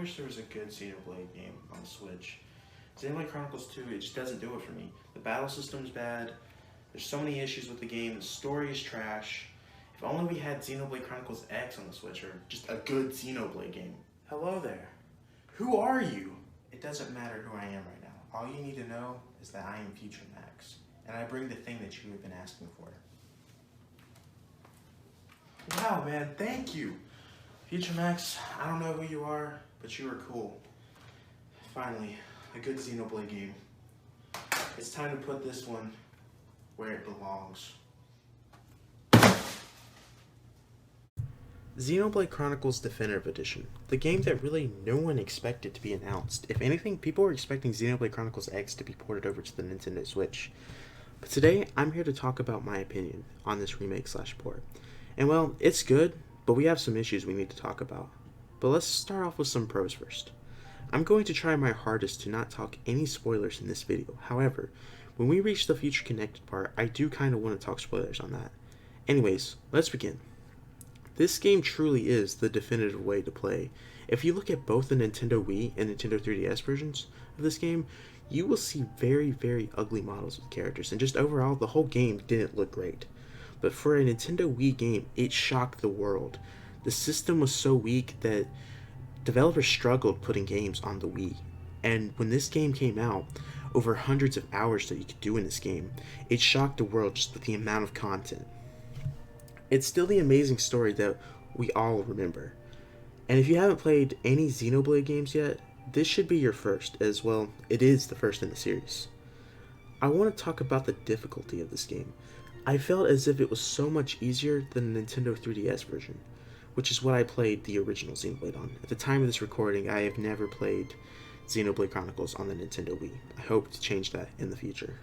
wish there was a good Xenoblade game on the Switch. Xenoblade Chronicles 2, it just doesn't do it for me. The battle system's bad, there's so many issues with the game, the story is trash. If only we had Xenoblade Chronicles X on the Switch, or just a good Xenoblade game. Hello there. Who are you? It doesn't matter who I am right now. All you need to know is that I am Future Max, and I bring the thing that you have been asking for. Wow, man, thank you. Future Max, I don't know who you are, but you are cool. Finally, a good Xenoblade game. It's time to put this one where it belongs. Xenoblade Chronicles Definitive Edition, the game that really no one expected to be announced. If anything, people were expecting Xenoblade Chronicles X to be ported over to the Nintendo Switch. But today, I'm here to talk about my opinion on this remake/port. And well, it's good, but we have some issues we need to talk about. But let's start off with some pros first. I'm going to try my hardest to not talk any spoilers in this video. However, when we reach the Future Connected part, I do kind of want to talk spoilers on that. Anyways, let's begin. This game truly is the definitive way to play. If you look at both the Nintendo Wii and Nintendo 3DS versions of this game, you will see very, very ugly models of characters, and just overall, the whole game didn't look great. But for a Nintendo Wii game, it shocked the world. The system was so weak that developers struggled putting games on the Wii. And when this game came out, over hundreds of hours that you could do in this game, it shocked the world just with the amount of content. It's still the amazing story that we all remember. And if you haven't played any Xenoblade games yet, this should be your first, as well, it is the first in the series. I want to talk about the difficulty of this game. I felt as if it was so much easier than the Nintendo 3DS version, which is what I played the original Xenoblade on. At the time of this recording, I have never played Xenoblade Chronicles on the Nintendo Wii. I hope to change that in the future.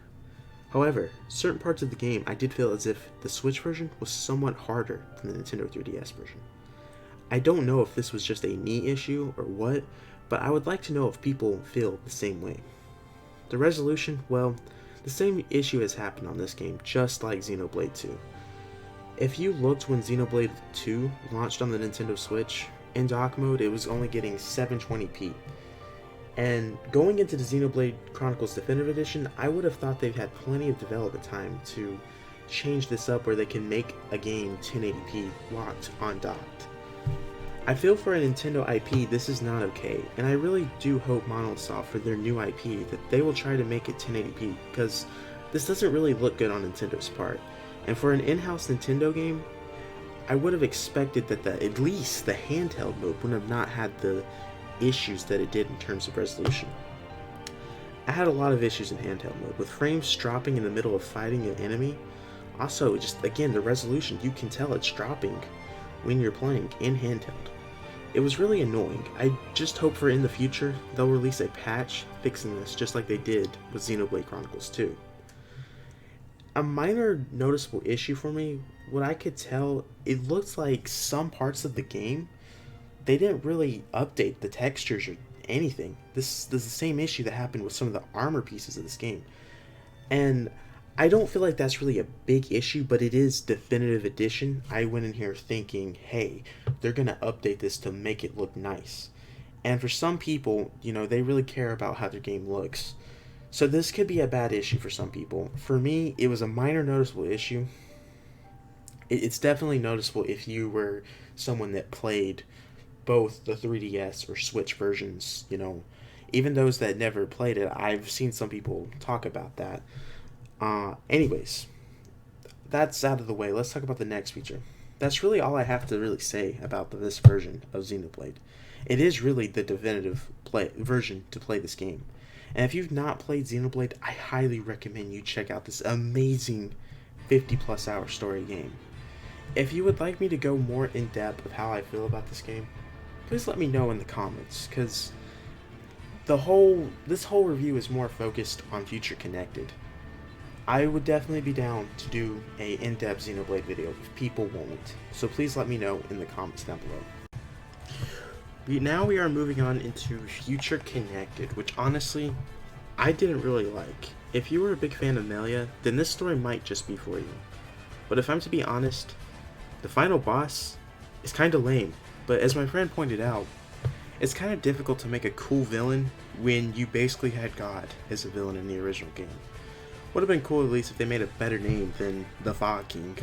However, certain parts of the game I did feel as if the Switch version was somewhat harder than the Nintendo 3DS version. I don't know if this was just a me issue or what, but I would like to know if people feel the same way. The resolution, well, the same issue has happened on this game, just like Xenoblade 2. If you looked when Xenoblade 2 launched on the Nintendo Switch, in dock mode it was only getting 720p. And going into the Xenoblade Chronicles Definitive Edition, I would have thought they've had plenty of development time to change this up where they can make a game 1080p locked on docked. I feel for a Nintendo IP this is not okay, and I really do hope MonadoMax for their new IP that they will try to make it 1080p, because this doesn't really look good on Nintendo's part. And for an in-house Nintendo game, I would have expected that at least the handheld mode would have not had the issues that it did in terms of resolution. I had a lot of issues in handheld mode, with frames dropping in the middle of fighting an enemy. Also, just again, the resolution, you can tell it's dropping when you're playing in handheld. It was really annoying. I just hope for in the future they'll release a patch fixing this, just like they did with Xenoblade Chronicles 2. A minor noticeable issue for me, what I could tell, it looks like some parts of the game, they didn't really update the textures or anything. This is the same issue that happened with some of the armor pieces of this game. And I don't feel like that's really a big issue, but it is Definitive Edition. I went in here thinking, hey, they're going to update this to make it look nice. And for some people, they really care about how their game looks. So this could be a bad issue for some people. For me, it was a minor noticeable issue. It's definitely noticeable if you were someone that played both the 3DS or Switch versions, even those that never played it. I've seen some people talk about that. Anyways, that's out of the way. Let's talk about the next feature. That's really all I have to really say about this version of Xenoblade. It is really the definitive version to play this game. And if you've not played Xenoblade, I highly recommend you check out this amazing 50+ hour story game. If you would like me to go more in depth of how I feel about this game, please let me know in the comments, because this whole review is more focused on Future Connected. I would definitely be down to do a in-depth Xenoblade video if people want it, so please let me know in the comments down below. Now we are moving on into Future Connected, which honestly, I didn't really like. If you were a big fan of Melia, then this story might just be for you. But if I'm to be honest, the final boss is kinda lame, but as my friend pointed out, It's kind of difficult to make a cool villain when you basically had God as a villain in the original game. Would have been cool at least if they made a better name than the Fog King.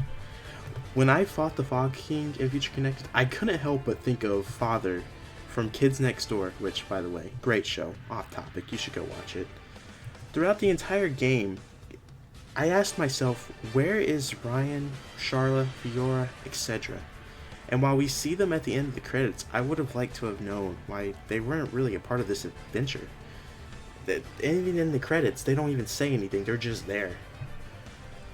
When I fought the Fog King in Future Connected, I couldn't help but think of Father from Kids Next Door, which, by the way, great show, off topic, you should go watch it. Throughout the entire game, I asked myself, where is Ryan, Charla, Fiora, etc.? And while we see them at the end of the credits, I would have liked to have known why they weren't really a part of this adventure. Even in the credits, they don't even say anything, they're just there.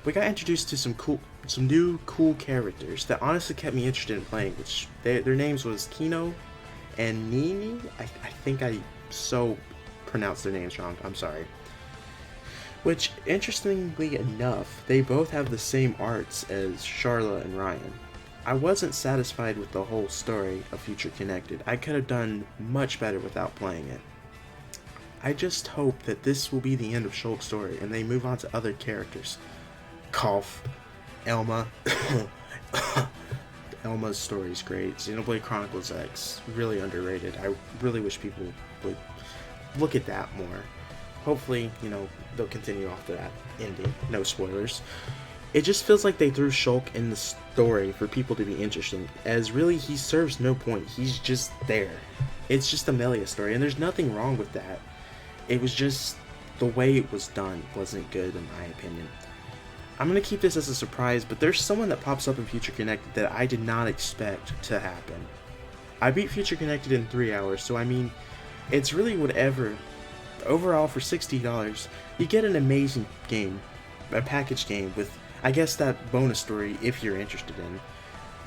We got introduced to some new cool characters that honestly kept me interested in playing, which their names was Kino and Nini. I think I so pronounced their names wrong, I'm sorry. Which, interestingly enough, they both have the same arts as Charla and Ryan. I wasn't satisfied with the whole story of Future Connected. I could have done much better without playing it. I just hope that this will be the end of Shulk's story and they move on to other characters. Cough. Elma. Elma's story is great. Xenoblade Chronicles X, really underrated. I really wish people would look at that more. Hopefully, they'll continue off to that ending. No spoilers. It just feels like they threw Shulk in the story for people to be interested, as really he serves no point. He's just there. It's just a Melia story, and there's nothing wrong with that. It was just the way it was done wasn't good in my opinion. I'm going to keep this as a surprise, but there's someone that pops up in Future Connected that I did not expect to happen. I beat Future Connected in 3 hours, so I mean, it's really whatever. Overall, for $60, you get an amazing game, a packaged game with, I guess, that bonus story if you're interested in.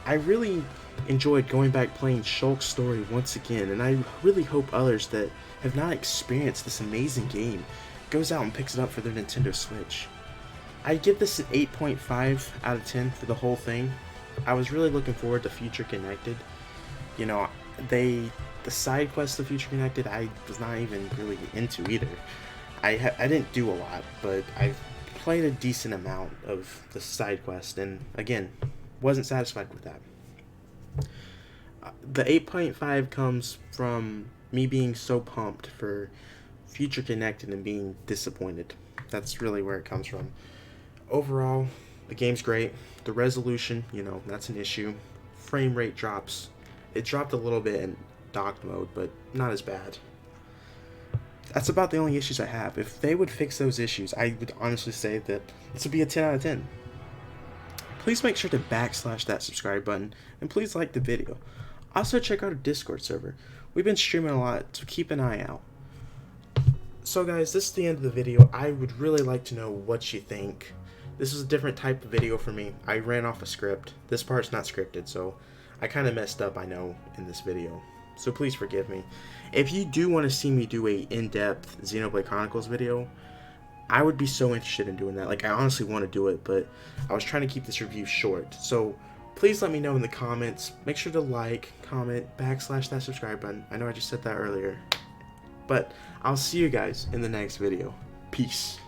I really enjoyed going back playing Shulk's story once again, and I really hope others that have not experienced this amazing game goes out and picks it up for their Nintendo Switch. I give this an 8.5 out of 10 for the whole thing. I was really looking forward to Future Connected. The side quests of Future Connected I was not even really into either. I didn't do a lot, but I played a decent amount of the side quest, and again, wasn't satisfied with that. The 8.5 comes from me being so pumped for Future Connected and being disappointed. That's really where it comes from. Overall, the game's great. The resolution, that's an issue. Frame rate drops. It dropped a little bit in docked mode, but not as bad. That's about the only issues I have. If they would fix those issues, I would honestly say that this would be a 10 out of 10. Please make sure to backslash that subscribe button, and please like the video. Also check out our Discord server. We've been streaming a lot, so keep an eye out. So guys, this is the end of the video. I would really like to know what you think. This is a different type of video for me. I ran off a script. This part's not scripted, so I kind of messed up, I know, in this video. So please forgive me. If you do want to see me do a in-depth Xenoblade Chronicles video, I would be so interested in doing that. Like, I honestly want to do it, but I was trying to keep this review short. So please let me know in the comments. Make sure to like, comment, backslash that subscribe button. I know I just said that earlier. But I'll see you guys in the next video. Peace.